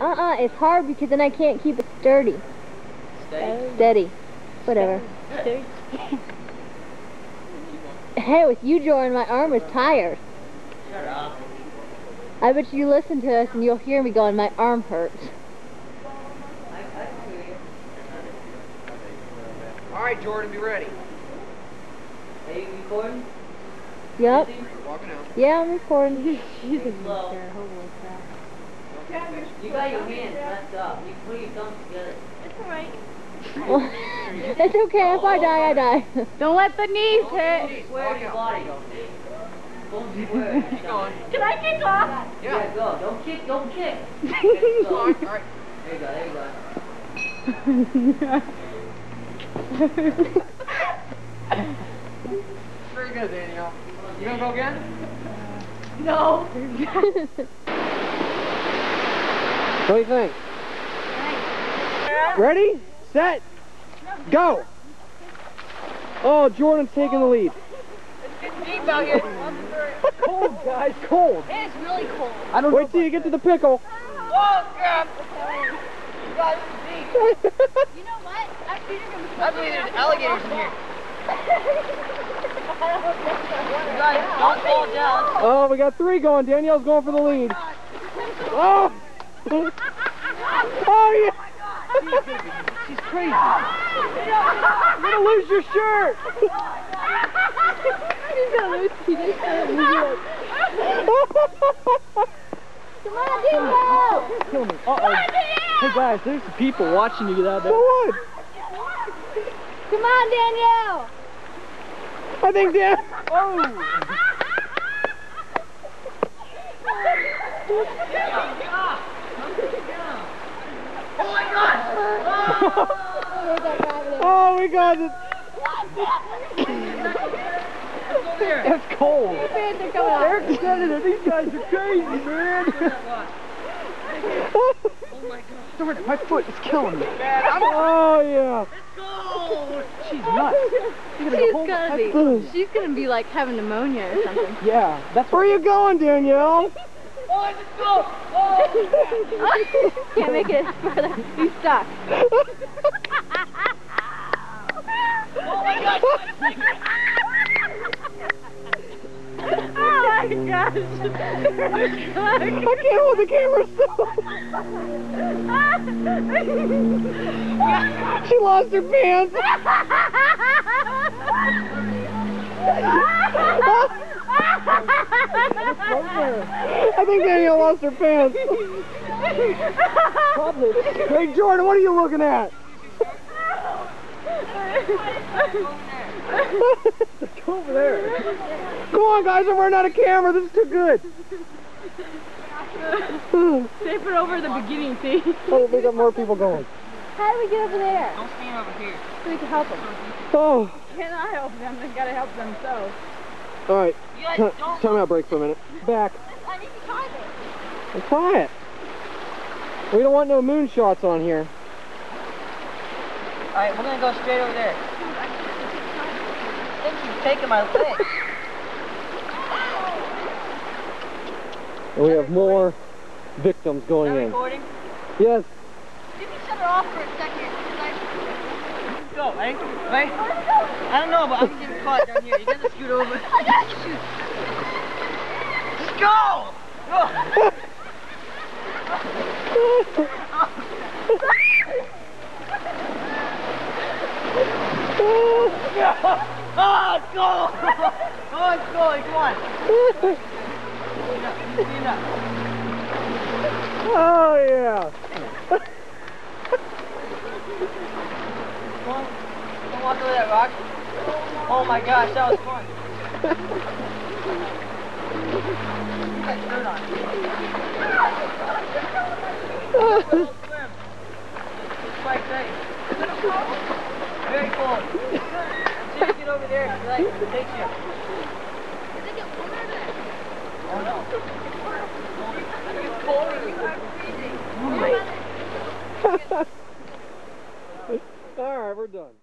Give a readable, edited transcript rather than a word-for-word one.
It's hard because then I can't keep it sturdy. Steady. Whatever. Hey, with you, Jordan, my arm is tired. Shut up. I bet you listen to us and you'll hear me going, my arm hurts. Alright, Jordan, be ready. Are you recording? Yep. Walking out. Yeah, I'm recording. She's a slow. You got your hands messed up. You put your thumbs together. It's alright. Well, it's okay. If I die, I die. Don't let the knees Don't hit. swear your body. Don't swear. Keep going. Can I kick off? Yeah, go. Don't kick. Don't kick. Come on. Alright. There you go. There you go. Very good, Danielle. You gonna go again? No. What do you think? Ready? Set? Go! Oh, Jordan's taking the lead. It's deep out here. Cold, guys, cold. It's really cold. I don't Wait till you get to the pickle. Oh, crap. You guys are deep. You know what? I believe there's alligators in here. You guys, don't fall down. Oh, we got 3 going. Danielle's going for the lead. Oh! Oh, yeah! She's crazy. You're gonna lose your shirt. She's gonna lose Peter's shirt. Come on, Danielle! Kill me. Uh-oh. Hey, guys, there's some people watching you get out there. So what? Come on, Danielle! I think Dan... Oh! Oh, we got it! It's cold. Eric said it. These guys are crazy, man. Oh my God! My foot is killing me. Oh yeah. She's nuts. She's gonna be like having pneumonia or something. Yeah, that's where you going, Danielle. Oh, let's go. Oh. Can't make it further. He's stuck. Oh my God. Oh my gosh. I can't hold the camera still. She lost her pants. I think Danielle lost her pants. Probably. Hey Jordan, what are you looking at? Go over there. Come on guys, I'm running out of camera. This is too good. Tape it over the beginning, see? Oh, we got more people going. How do we get over there? Don't stand over here. So we can help them. Oh. Cannot help them. They gotta help themselves. All right. You guys don't. Time out break for a minute. Back. I need to try this. And try it. We don't want no moonshots on here. Alright, we're gonna go straight over there. I think she's taking my leg. And we have more victims going in. Recording? Yes. You can shut it off for a second. Let's go, right? Right? I don't know, but I'm getting caught down here. You gotta scoot over. I got you. Let's go! Go! Oh, it's cold! Oh, it's cold! Come on! Clean up. Oh yeah. Come on. Don't walk over that rock. Oh my gosh, that was fun. You got shirt on. Swim. It's quite safe. Very cold. Until you get over there, you like it takes you. Oh no. It's cold. All right, we're done.